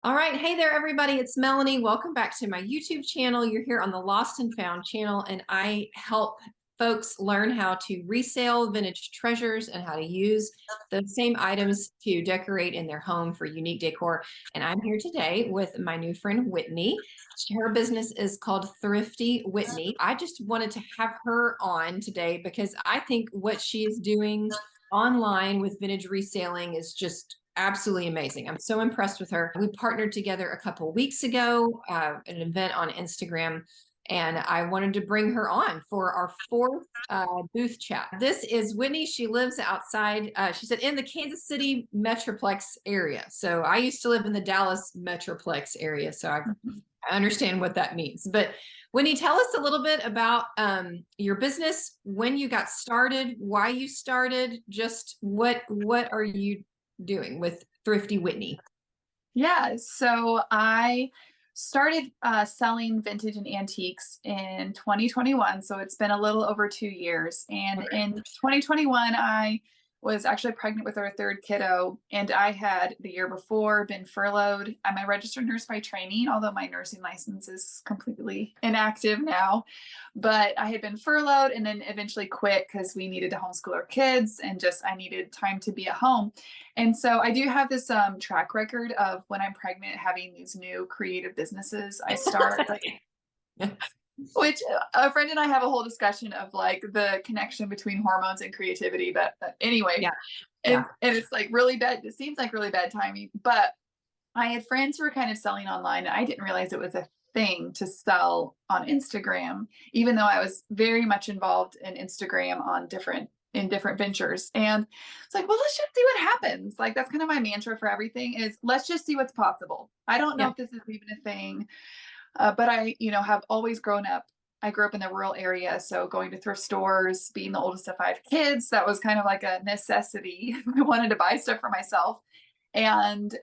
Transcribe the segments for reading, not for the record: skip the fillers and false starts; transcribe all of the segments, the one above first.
All right. Hey there, everybody. It's Melanie. Welcome back to my YouTube channel. You're here on the Lost and Found channel, and I help folks learn how to resell vintage treasures and how to use the same items to decorate in their home for unique decor. And I'm here today with my new friend, Whitney. Her business is called Thrifty Whitney. I just wanted to have her on today because I think what she is doing online with vintage reselling is just absolutely amazing. I'm so impressed with her. We partnered together a couple weeks ago, an event on Instagram, and I wanted to bring her on for our fourth booth chat. This is Whitney. She lives outside, she said, in the Kansas City Metroplex area. So I used to live in the Dallas Metroplex area, so I understand what that means. But Whitney, tell us a little bit about your business, when you got started, why you started, just what are you doing with Thrifty Whitney? Yeah, so I started selling vintage and antiques in 2021. So it's been a little over 2 years. And Okay. in 2021, I was actually pregnant with our third kiddo. And I had the year before been furloughed. I'm a registered nurse by training, although my nursing license is completely inactive now. But I had been furloughed and then eventually quit because we needed to homeschool our kids and just I needed time to be at home. And so I do have this track record of when I'm pregnant having these new creative businesses. I start like, which a friend and I have a whole discussion of like the connection between hormones and creativity. But anyway, Yeah, and yeah, it's like really bad. It seems like really bad timing. But I had friends who were kind of selling online. And I didn't realize it was a thing to sell on Instagram, even though I was very much involved in Instagram on different ventures. And it's like, well, let's just see what happens. Like that's kind of my mantra for everything is let's just see what's possible. I don't know yeah, if this is even a thing, but have always grown up. I grew up in the rural area, so going to thrift stores, being the oldest of five kids, that was kind of like a necessity. I wanted to buy stuff for myself, and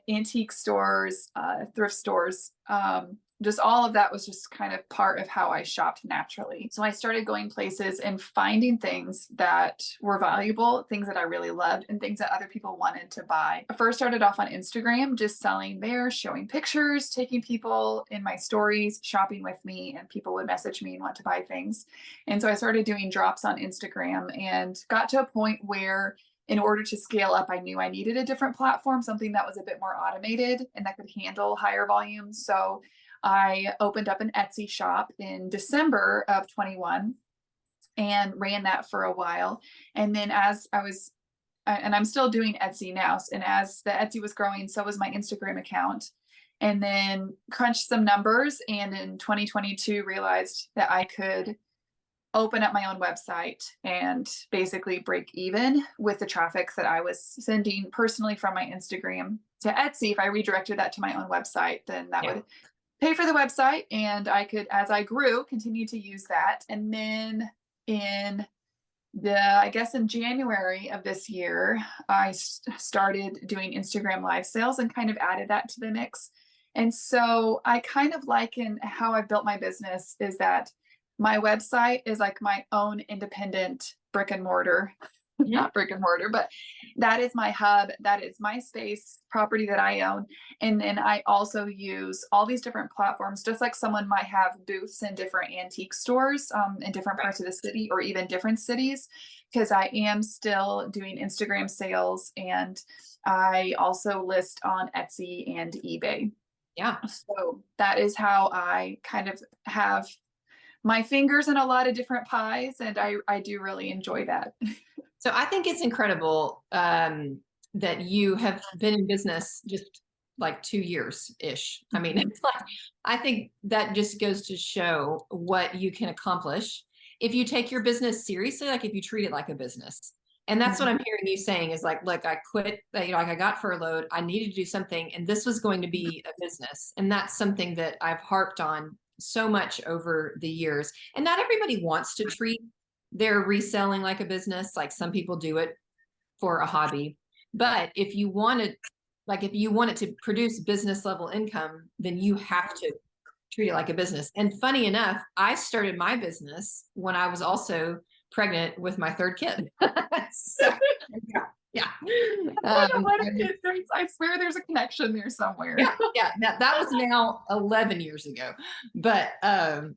antique stores, thrift stores, just all of that was just kind of part of how I shopped naturally. So I started going places and finding things that were valuable, things that I really loved, and things that other people wanted to buy. I first started off on Instagram, just selling there, showing pictures, taking people in my stories, shopping with me, and people would message me and want to buy things. And so I started doing drops on Instagram and got to a point where in order to scale up, I knew I needed a different platform, something that was a bit more automated and that could handle higher volumes. So I opened up an Etsy shop in December of 21 and ran that for a while. And then as I was, and I'm still doing Etsy now, and as the Etsy was growing, so was my Instagram account. And then crunched some numbers and in 2022 realized that I could open up my own website and basically break even with the traffic that I was sending personally from my Instagram to Etsy. If I redirected that to my own website, then that yeah. would pay for the website and I could, as I grew, continue to use that. And then in I guess in January of this year, I started doing Instagram live sales and kind of added that to the mix. And so I kind of liken how I built my business is that my website is like my own independent brick and mortar, Mhm. not brick and mortar, but that is my hub. That is my space property that I own. And then I also use all these different platforms, just like someone might have booths in different antique stores in different Right. parts of the city or even different cities, because I am still doing Instagram sales and I also list on Etsy and eBay. Yeah. So that is how I kind of have my fingers in a lot of different pies, and I do really enjoy that. So I think it's incredible that you have been in business just like 2 years ish. I mean, it's like, I think that just goes to show what you can accomplish if you take your business seriously, like if you treat it like a business. And that's what Mhm. I'm hearing you saying is like, look, I quit, like I got furloughed, I needed to do something, and this was going to be a business. And that's something that I've harped on so much over the years. And not everybody wants to treat their reselling like a business. Like some people do it for a hobby. But if you want to, like if you want it to produce business level income, then you have to treat it like a business. And funny enough, I started my business when I was also pregnant with my third kid. So, yeah. Yeah. I don't know what And- it is. I swear there's a connection there somewhere. yeah. That was now 11 years ago. But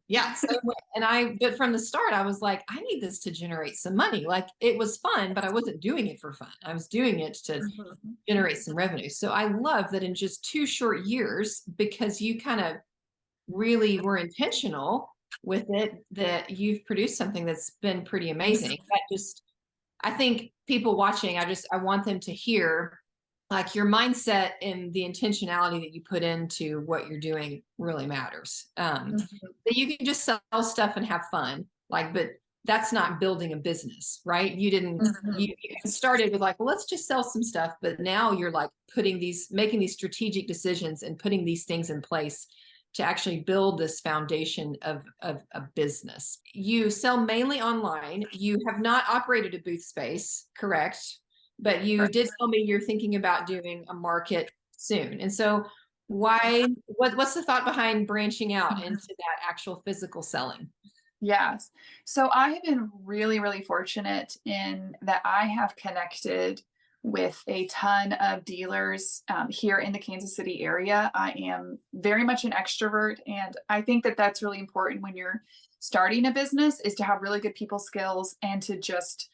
yeah. So, but from the start, I was like, I need this to generate some money. Like it was fun, but I wasn't doing it for fun. I was doing it to Mhm. generate some revenue. So I love that in just 2 short years, because you kind of really were intentional with it, that you've produced something that's been pretty amazing. I think people watching, I want them to hear like your mindset and the intentionality that you put into what you're doing really matters. That you can just sell stuff and have fun, like, but that's not building a business, right? You didn't, Mhm. you started with like, well, let's just sell some stuff, but now you're like making these strategic decisions and putting these things in place to actually build this foundation of a business. You sell mainly online. You have not operated a booth space, correct? But you did tell me you're thinking about doing a market soon. And so what's the thought behind branching out into that actual physical selling? Yes. So I have been really, really fortunate in that I have connected with a ton of dealers here in the Kansas City area. I am very much an extrovert, and I think that that's really important when you're starting a business is to have really good people skills and to just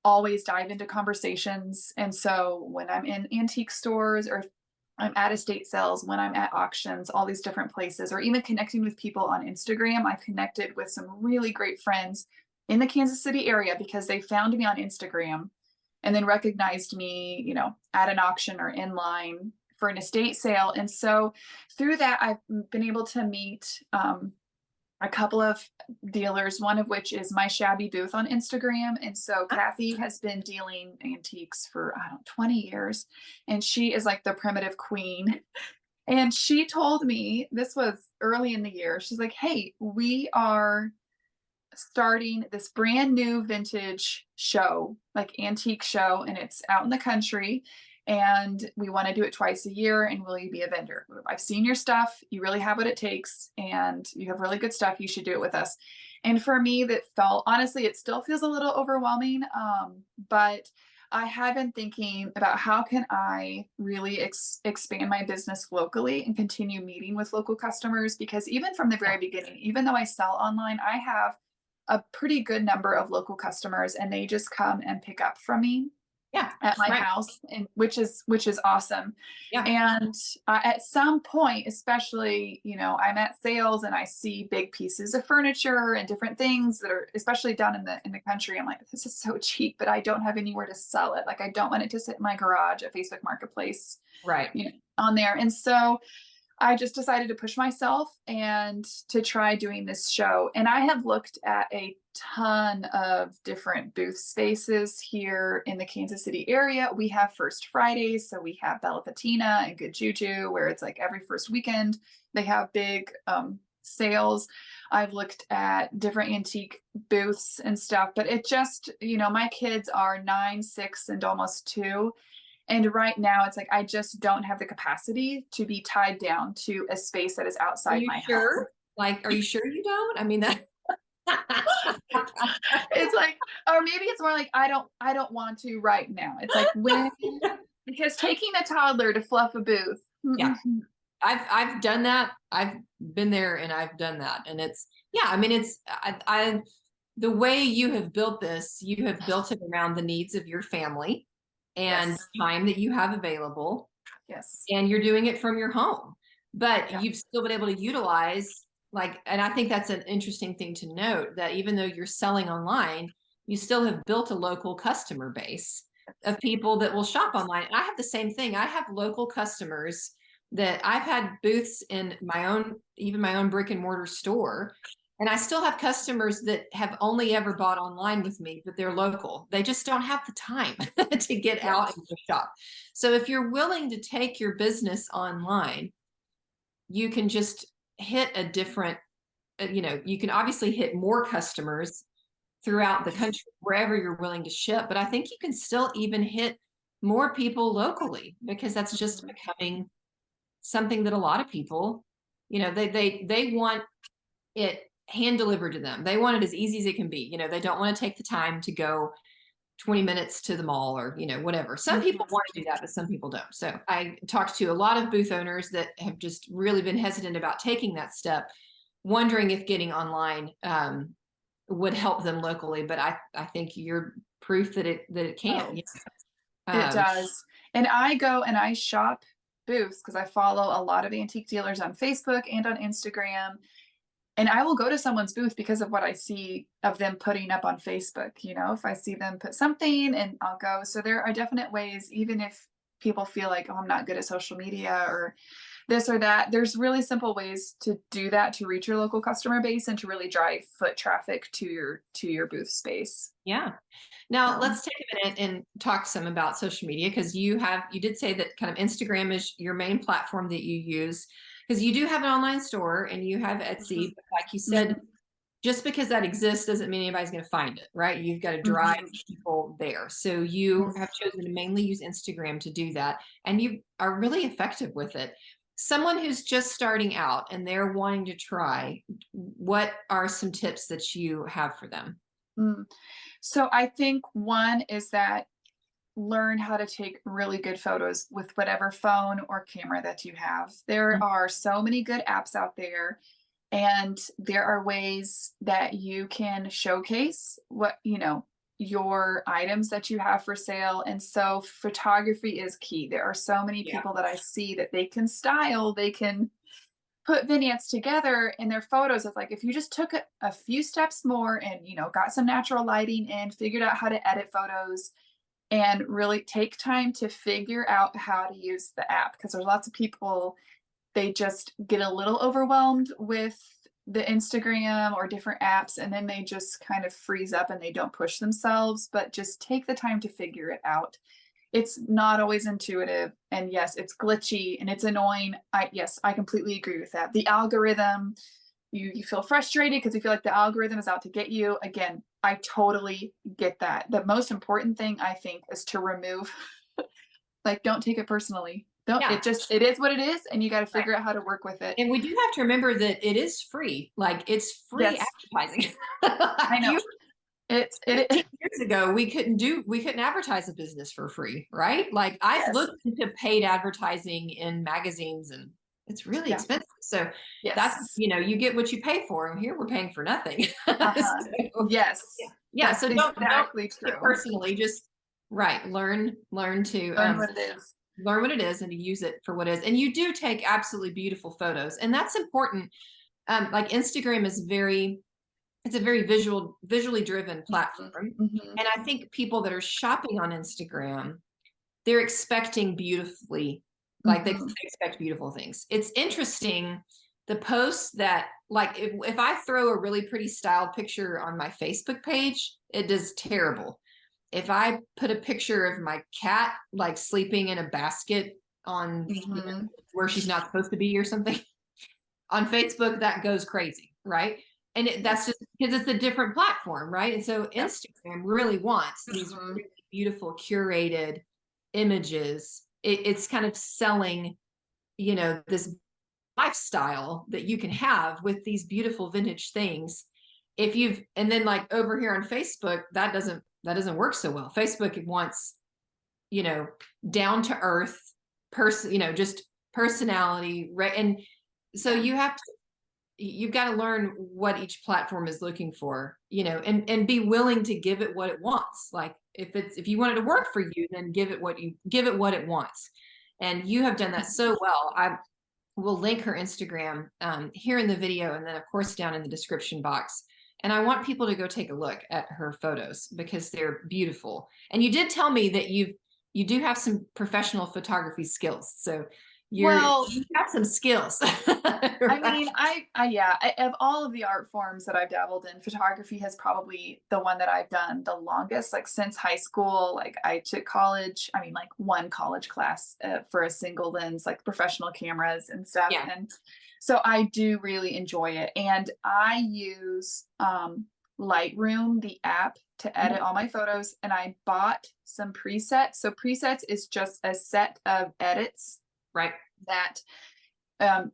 always dive into conversations. And so when I'm in antique stores or I'm at estate sales, when I'm at auctions, all these different places, or even connecting with people on Instagram. I've connected with some really great friends in the Kansas City area because they found me on Instagram and then recognized me, at an auction or in line for an estate sale. And so through that, I've been able to meet a couple of dealers, one of which is My Shabby Booth on Instagram. And so Kathy has been dealing antiques for, I don't know, 20 years. And she is like the primitive queen. And she told me, this was early in the year, she's like, hey, we are starting this brand new vintage show, like antique show, and it's out in the country. And we want to do it twice a year. And will you be a vendor? I've seen your stuff. You really have what it takes, and you have really good stuff. You should do it with us. And for me, that felt honestly, it still feels a little overwhelming. But I have been thinking about how can I really expand my business locally and continue meeting with local customers, because even from the very beginning, even though I sell online, I have a pretty good number of local customers, and they just come and pick up from me Yeah. at my Right. house, and which is awesome. Yeah. And at some point, especially, I'm at sales and I see big pieces of furniture and different things that are especially down in the country. I'm like, this is so cheap, but I don't have anywhere to sell it. Like I don't want it to sit in my garage at Facebook Marketplace, Right. on there. And so I just decided to push myself and to try doing this show. And I have looked at a ton of different booth spaces here in the Kansas City area. We have First Fridays, so we have Bella Patina and Good Juju, where it's like every first weekend they have big sales. I've looked at different antique booths and stuff, but it just, my kids are 9, 6, and almost 2. And right now it's like, I just don't have the capacity to be tied down to a space that is Are outside you my house. sure? Like, are you sure you don't? I mean, that. It's like, or maybe it's more like, I don't want to right now. It's like because taking a toddler to fluff a booth. Yeah. I've done that. I've been there and I've done that. And I mean, the way you have built this, you have built it around the needs of your family and Yes. time that you have available. Yes. And you're doing it from your home, but Yeah. you've still been able to utilize and I think that's an interesting thing to note, that even though you're selling online, you still have built a local customer base of people that will shop online. I have the same thing. I have local customers that I've had booths in even my own brick and mortar store. And I still have customers that have only ever bought online with me, but they're local. They just don't have the time to get out and go shop. So if you're willing to take your business online, you can just hit a different, you can obviously hit more customers throughout the country, wherever you're willing to ship. But I think you can still even hit more people locally, because that's just becoming something that a lot of people, they want it hand delivered to them. They want it as easy as it can be. They don't want to take the time to go 20 minutes to the mall or, whatever. Some people want to do that, but some people don't. So I talked to a lot of booth owners that have just really been hesitant about taking that step, wondering if getting online would help them locally. But I think you're proof that it can. Oh, Yes. it does. And I go and I shop booths because I follow a lot of antique dealers on Facebook and on Instagram. And I will go to someone's booth because of what I see of them putting up on Facebook. If I see them put something, and I'll go. So there are definite ways, even if people feel like, oh, I'm not good at social media or this or that, there's really simple ways to do that, to reach your local customer base and to really drive foot traffic to your booth space. Yeah. Now let's take a minute and talk some about social media, because you did say that kind of Instagram is your main platform that you use, because you do have an online store and you have Etsy, but like you said, just because that exists doesn't mean anybody's going to find it, right? You've got to drive people there. So you have chosen to mainly use Instagram to do that, and you are really effective with it. Someone who's just starting out and they're wanting to try, what are some tips that you have for them? So I think one is that learn how to take really good photos with whatever phone or camera that you have. There are so many good apps out there, and there are ways that you can showcase your items that you have for sale. And so photography is key. There are so many people that I see that they can style, they can put vignettes together in their photos. It's like, if you just took a few steps more and, got some natural lighting and figured out how to edit photos and really take time to figure out how to use the app. Because there's lots of people, they just get a little overwhelmed with the Instagram or different apps, and then they just kind of freeze up and they don't push themselves. But just take the time to figure it out. It's not always intuitive, and yes, it's glitchy and it's annoying. I completely agree with that. The algorithm, you feel frustrated because you feel like the algorithm is out to get you. Again, I totally get that. The most important thing, I think, is to remove don't take it personally. It is what it is, and you got to figure out how to work with it. And we do have to remember that it is free. Like, it's free advertising. I know. It years ago, we couldn't advertise a business for free, right? Like, I've looked into paid advertising in magazines, and it's really expensive. So that's, you get what you pay for. And here we're paying for nothing. So, yes. Yeah. So don't true. Personally, just learn to what it is. Learn what it is and to use it for what it is. And you do take absolutely beautiful photos, and that's important. Like, Instagram is it's a very visually driven platform. And I think people that are shopping on Instagram, they're expecting beautifully, like they expect beautiful things. It's interesting, the posts that, like, if I throw a really pretty styled picture on my Facebook page, it does terrible. If I put a picture of my cat, like, sleeping in a basket on where she's not supposed to be or something on Facebook, that goes crazy, right? And that's just because it's a different platform, right? And so Instagram really wants these really beautiful curated images. It's kind of selling, this lifestyle that you can have with these beautiful vintage things. And then, like, over here on Facebook, that doesn't work so well. Facebook wants, down to earth person, just personality, right? And so you've got to learn what each platform is looking for, and be willing to give it what it wants. Like, if you want it to work for you, then give it what it wants. And you have done that so well. I will link her Instagram here in the video, and then of course down in the description box. And I want people to go take a look at her photos because they're beautiful. And you did tell me that you do have some professional photography skills. So you have some skills. Right? I mean, of all of the art forms that I've dabbled in, photography has probably the one that I've done the longest, like since high school. Like, I took one college class for a single lens, like professional cameras and stuff. Yeah. And so I do really enjoy it. And I use Lightroom, the app, to edit all my photos. And I bought some presets. So presets is just a set of edits. Right.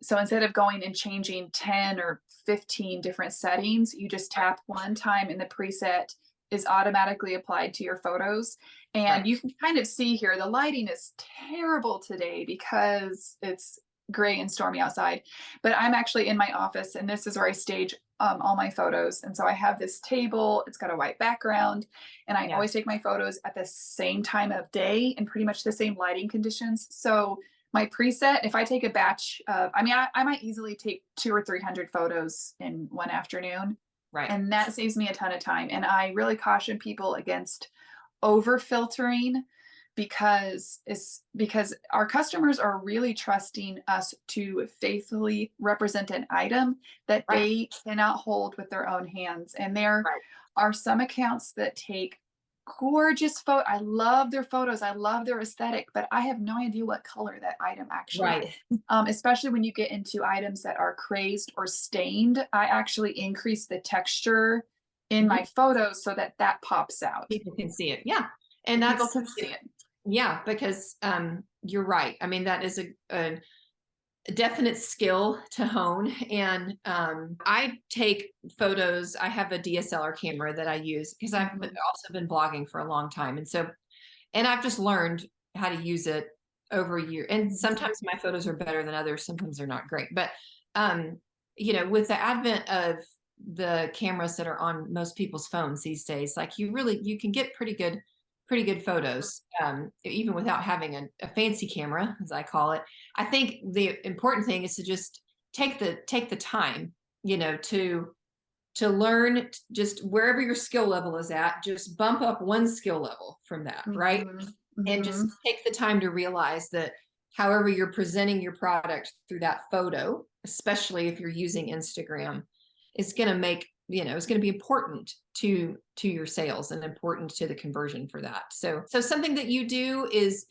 So instead of going and changing 10 or 15 different settings, you just tap one time in the preset is automatically applied to your photos. And Right. you can kind of see here, the lighting is terrible today because it's gray and stormy outside. But I'm actually in my office, and this is where I stage all my photos. And so I have this table, it's got a white background, and I Yeah. always take my photos at the same time of day and pretty much the same lighting conditions. So my preset, if I take a batch of, I mean, I might easily take 200 or 300 photos in one afternoon, Right. and that saves me a ton of time. And I really caution people against over filtering, because our customers are really trusting us to faithfully represent an item that Right. they cannot hold with their own hands. And there Right. are some accounts that take gorgeous photo. I love their photos. I love their aesthetic, but I have no idea what color that item actually Right. is. Especially when you get into items that are crazed or stained, I actually increase the texture in Mhm. my photos so that that pops out. People can see it. Yeah. And People that's, can see it. yeah, because you're right. I mean, that is a definite skill to hone. And I take photos. I have a DSLR camera that I use because I've Mhm. also been blogging for a long time. And so, and I've just learned how to use it over a year. And sometimes my photos are better than others. Sometimes they're not great. But, um, with the advent of the cameras that are on most people's phones these days, like you can get pretty good photos, even without having a fancy camera, as I call it. I think the important thing is to just take the time, to learn, just wherever your skill level is at, just bump up one skill level from that, right? Mhm. And just Mhm. take the time to realize that however you're presenting your product through that photo, especially if you're using Instagram, is going to make, it's going to be important to your sales and important to the conversion for that. So something that you do is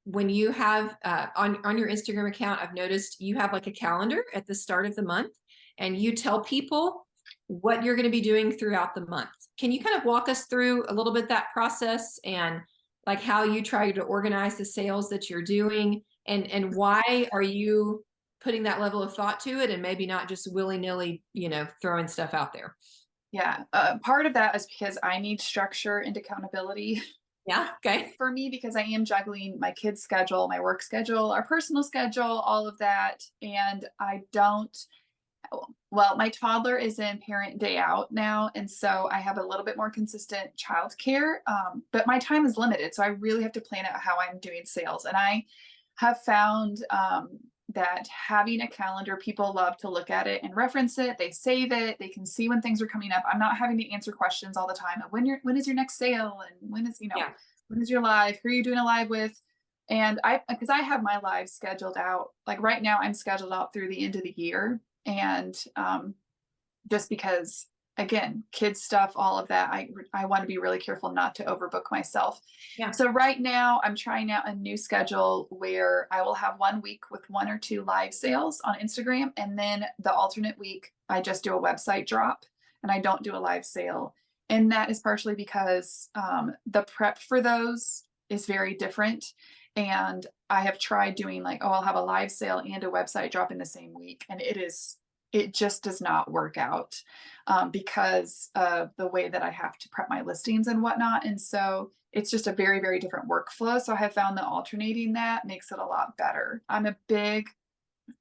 when you have on your Instagram account, I've noticed you have like a calendar at the start of the month, and you tell people what you're going to be doing throughout the month. Can you kind of walk us through a little bit that process, and like how you try to organize the sales that you're doing, and why are you putting that level of thought to it, and maybe not just willy-nilly, throwing stuff out there? Yeah. Part of that is because I need structure and accountability Yeah. Okay. for me, because I am juggling my kids' schedule, my work schedule, our personal schedule, all of that. And I don't, well, my toddler is in parent day out now. And so I have a little bit more consistent childcare, but my time is limited. So I really have to plan out how I'm doing sales. And I have found that having a calendar, people love to look at it and reference it. They save it. They can see when things are coming up. I'm not having to answer questions all the time of when is your next sale, and Yeah. when is your live? Who are you doing a live with? And because I have my live scheduled out, like right now, I'm scheduled out through the end of the year. And just because, again, kids stuff, all of that, I want to be really careful not to overbook myself. Yeah. So right now I'm trying out a new schedule where I will have 1 week with 1 or 2 live sales on Instagram, and then the alternate week I just do a website drop and I don't do a live sale. And that is partially because the prep for those is very different. And I have tried doing like, oh, I'll have a live sale and a website drop in the same week, and it just does not work out because of the way that I have to prep my listings and whatnot. And so it's just a very, very different workflow. So I have found that alternating that makes it a lot better. I'm a big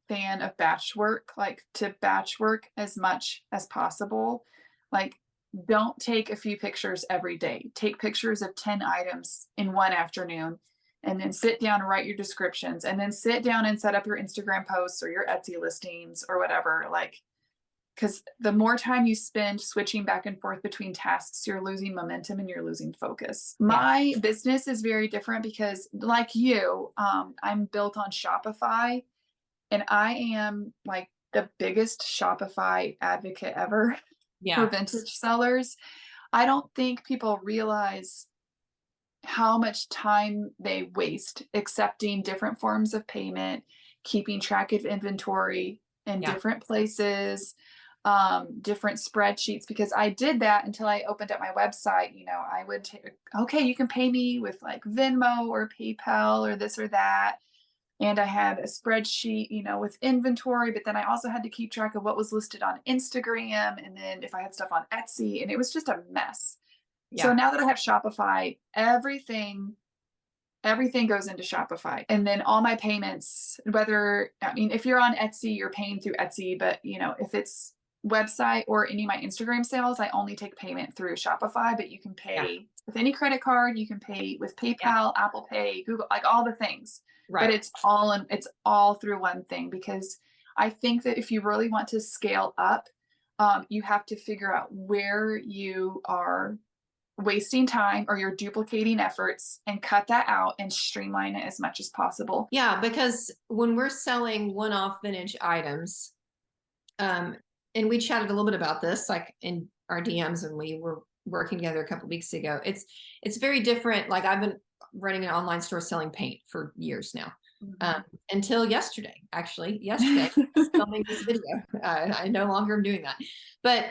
fan of batch work, like to batch work as much as possible. Like, don't take a few pictures every day. Take pictures of 10 items in one afternoon, and then sit down and write your descriptions, and then sit down and set up your Instagram posts or your Etsy listings or whatever. Like, because the more time you spend switching back and forth between tasks, you're losing momentum and you're losing focus. Yeah. My business is very different because, like you, I'm built on Shopify, and I am like the biggest Shopify advocate ever for Yeah. vintage sellers. I don't think people realize how much time they waste accepting different forms of payment, keeping track of inventory in Yeah. different places, different spreadsheets. Because I did that until I opened up my website. I would take, okay, you can pay me with like Venmo or PayPal or this or that. And I had a spreadsheet, with inventory, but then I also had to keep track of what was listed on Instagram, and then if I had stuff on Etsy, and it was just a mess. So Yeah. now that I have Shopify, everything goes into Shopify. And then all my payments, whether, I mean, if you're on Etsy, you're paying through Etsy, but if it's website or any of my Instagram sales, I only take payment through Shopify, but you can Yeah. pay with any credit card, you can pay with Yeah. PayPal, Apple Pay, Google, like all the things. But Right. it's all through one thing, because I think that if you really want to scale up, you have to figure out where you are wasting time or you're duplicating efforts, and cut that out and streamline it as much as possible. Yeah, because when we're selling one-off vintage items, and we chatted a little bit about this, like in our DMs, and we were working together a couple of weeks ago. It's very different. Like I've been running an online store selling paint for years now, until yesterday. Actually, yesterday, filming this video, I no longer am doing that. But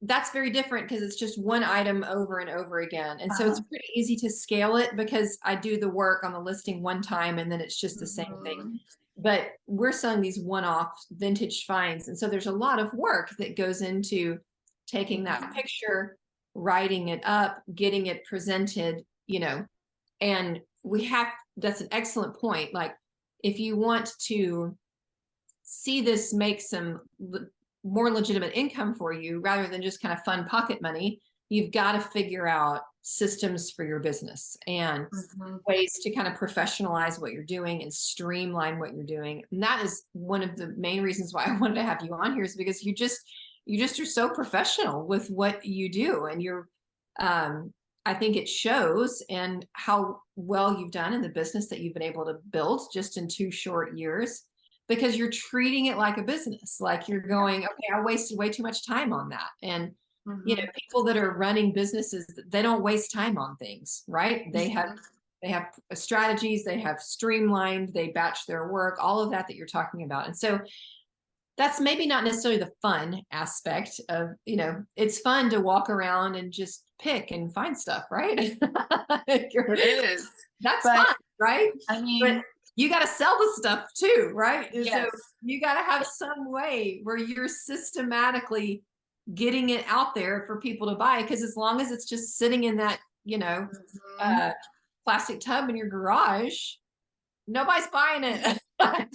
that's very different because it's just one item over and over again, and so it's pretty easy to scale it because I do the work on the listing one time, and then it's just the same thing. But we're selling these one-off vintage finds. And so there's a lot of work that goes into taking that picture, writing it up, getting it presented, and that's an excellent point. Like if you want to see this make some more legitimate income for you rather than just kind of fun pocket money, you've got to figure out systems for your business and ways to kind of professionalize what you're doing and streamline what you're doing. And that is one of the main reasons why I wanted to have you on here, is because you just are so professional with what you do, and I think it shows, and how well you've done in the business that you've been able to build just in 2 short years, because you're treating it like a business. Like you're going, okay, I wasted way too much time on that. And people that are running businesses, they don't waste time on things, right? They have strategies, they have streamlined, they batch their work, all of that you're talking about. And so that's maybe not necessarily the fun aspect of, it's fun to walk around and just pick and find stuff, right? It is. That's But fun, right? I mean, But you got to sell the stuff too, right? And yes. so you got to have some way where you're systematically getting it out there for people to buy. Because as long as it's just sitting in that, plastic tub in your garage, nobody's buying it.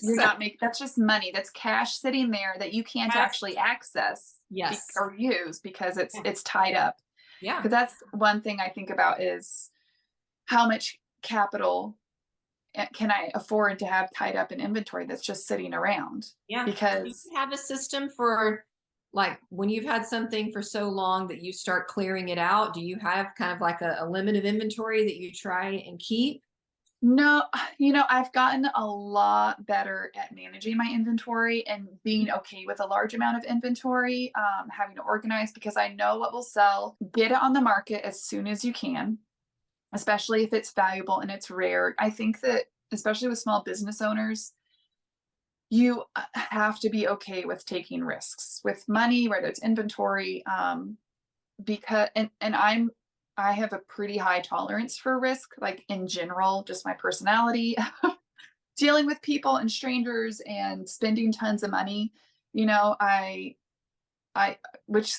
You're not making, that's just money. That's cash sitting there that you can't actually access or use because it's tied up. Yeah. Because that's one thing I think about, is how much capital can I afford to have tied up in inventory that's just sitting around? Yeah. Because you have a system for, like, when you've had something for so long that you start clearing it out, do you have kind of like a limit of inventory that you try and keep? no, I've gotten a lot better at managing my inventory and being okay with a large amount of inventory, having to organize, because I know what will sell. Get it on the market as soon as you can, especially if it's valuable and it's rare. I think that, especially with small business owners, you have to be okay with taking risks with money, whether it's inventory, because, I have a pretty high tolerance for risk, like in general, just my personality, dealing with people and strangers and spending tons of money. Which,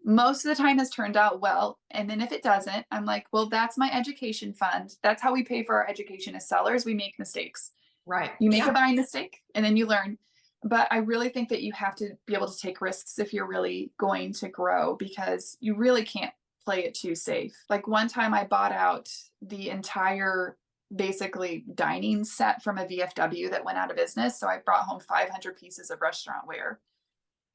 most of the time has turned out well. And then if it doesn't, I'm like, well, that's my education fund. That's how we pay for our education as sellers. We make mistakes. Right. You make a buying mistake and then you learn. But I really think that you have to be able to take risks if you're really going to grow, because you really can't play it too safe. Like one time I bought out the entire basically dining set from a VFW that went out of business. So I brought home 500 pieces of restaurant ware.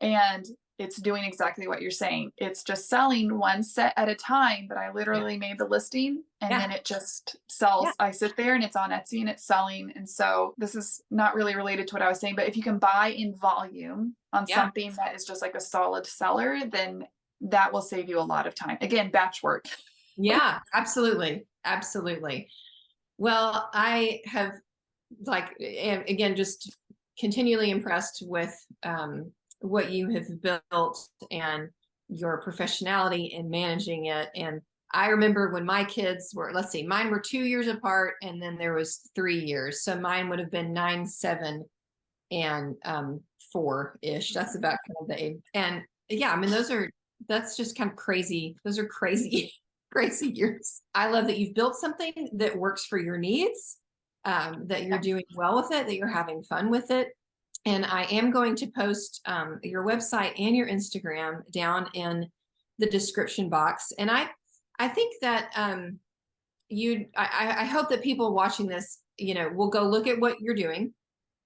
And it's doing exactly what you're saying. It's just selling one set at a time, but I literally made the listing and then it just sells. I sit there and it's on Etsy and it's selling. And so this is not really related to what I was saying, but if you can buy in volume on something that is just like a solid seller, then that will save you a lot of time. Again, batch work. Yeah, absolutely. Absolutely. Well, I have, like, again, just continually impressed with what you have built and your professionality in managing it. And I remember when my kids were, let's see, mine were 2 years apart, and then there was 3 years. So mine would have been 9, 7, and 4-ish. That's about kind of the age. And yeah, I mean, that's just kind of crazy. Those are crazy crazy years. I love that you've built something that works for your needs, that you're doing well with it, that you're having fun with it. And I am going to post your website and your Instagram down in the description box. And I think that I hope that people watching this, will go look at what you're doing,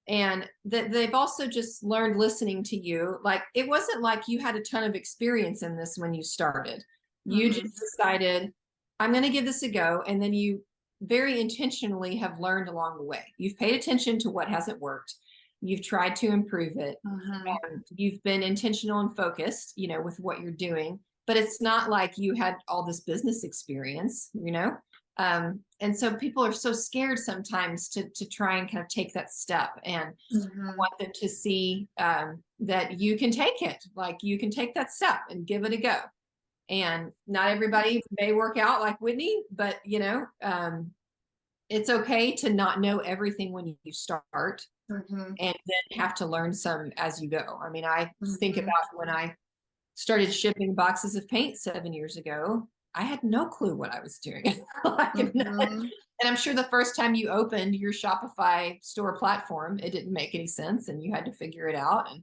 and that they've also just learned listening to you. Like, it wasn't like you had a ton of experience in this when you started. You just decided, I'm going to give this a go. And then you very intentionally have learned along the way. You've paid attention to what hasn't worked. You've tried to improve it. And you've been intentional and focused, with what you're doing. But it's not like you had all this business experience, and so people are so scared sometimes to try and kind of take that step. And I want them to see that you can take it, like you can take that step and give it a go. And not everybody may work out like Whitney, but it's okay to not know everything when you start, and then have to learn some as you go. I mean, I think about when I started shipping boxes of paint 7 years ago, I had no clue what I was doing. And I'm sure the first time you opened your Shopify store platform, it didn't make any sense and you had to figure it out. And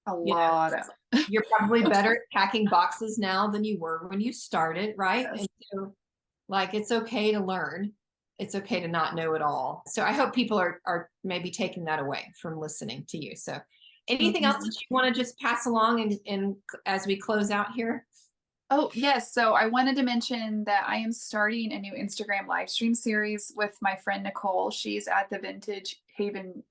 a lot of you're probably better at packing boxes now than you were when you started, right? Yes. And so, like, it's okay to learn. It's okay to not know it all. So I hope people are maybe taking that away from listening to you. So anything else that you want to just pass along and as we close out here? Oh, yes. So I wanted to mention that I am starting a new Instagram live stream series with my friend Nicole. She's at the Vintage Haven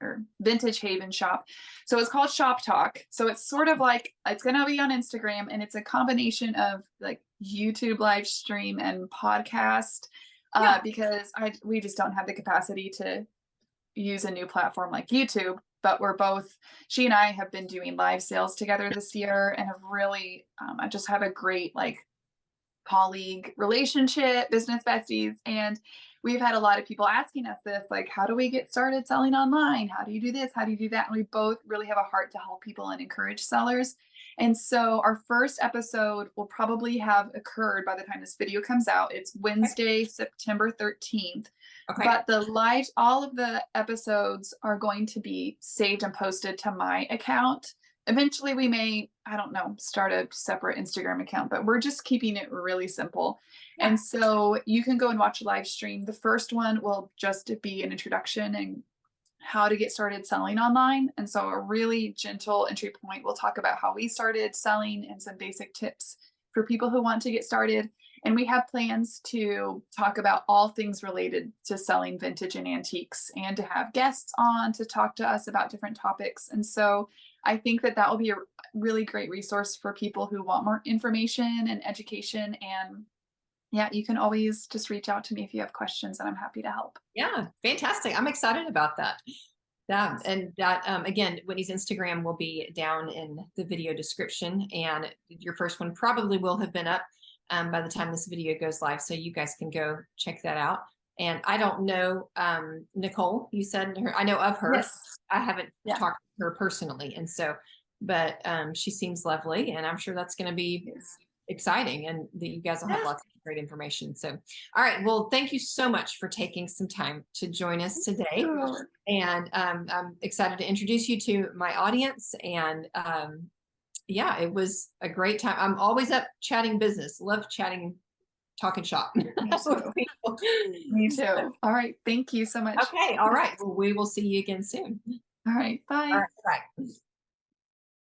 shop. So it's called Shop Talk. So it's sort of like, it's going to be on Instagram, and it's a combination of like YouTube live stream and podcast, because we just don't have the capacity to use a new platform like YouTube. But she and I have been doing live sales together this year and have really, I just have a great colleague relationship, business besties. And we've had a lot of people asking us this, like, how do we get started selling online? How do you do this? How do you do that? And we both really have a heart to help people and encourage sellers. And so our first episode will probably have occurred by the time this video comes out. It's Wednesday, September 13th. Okay. But all of the episodes are going to be saved and posted to my account. Eventually we may, I don't know, start a separate Instagram account, but we're just keeping it really simple. Yeah. And so you can go and watch a live stream. The first one will just be an introduction and how to get started selling online. And so a really gentle entry point. We'll talk about how we started selling and some basic tips for people who want to get started. And we have plans to talk about all things related to selling vintage and antiques, and to have guests on to talk to us about different topics. And so I think that will be a really great resource for people who want more information and education. And yeah, you can always just reach out to me if you have questions, and I'm happy to help. Yeah, fantastic. I'm excited about that. And that, again, Whitney's Instagram will be down in the video description, and your first one probably will have been up by the time this video goes live. So you guys can go check that out. And I don't know, Nicole, you said her, I know of her. Yes. I haven't talked to her personally. And so, but she seems lovely, and I'm sure that's going to be exciting, and that you guys will have lots of great information. So, all right. Well, thank you so much for taking some time to join us today. And I'm excited to introduce you to my audience. And yeah, it was a great time. I'm always up chatting business, love chatting, talking shop. Me too. All right. Thank you so much. Okay. All right. Well, we will see you again soon. All right. Bye. All right. Bye.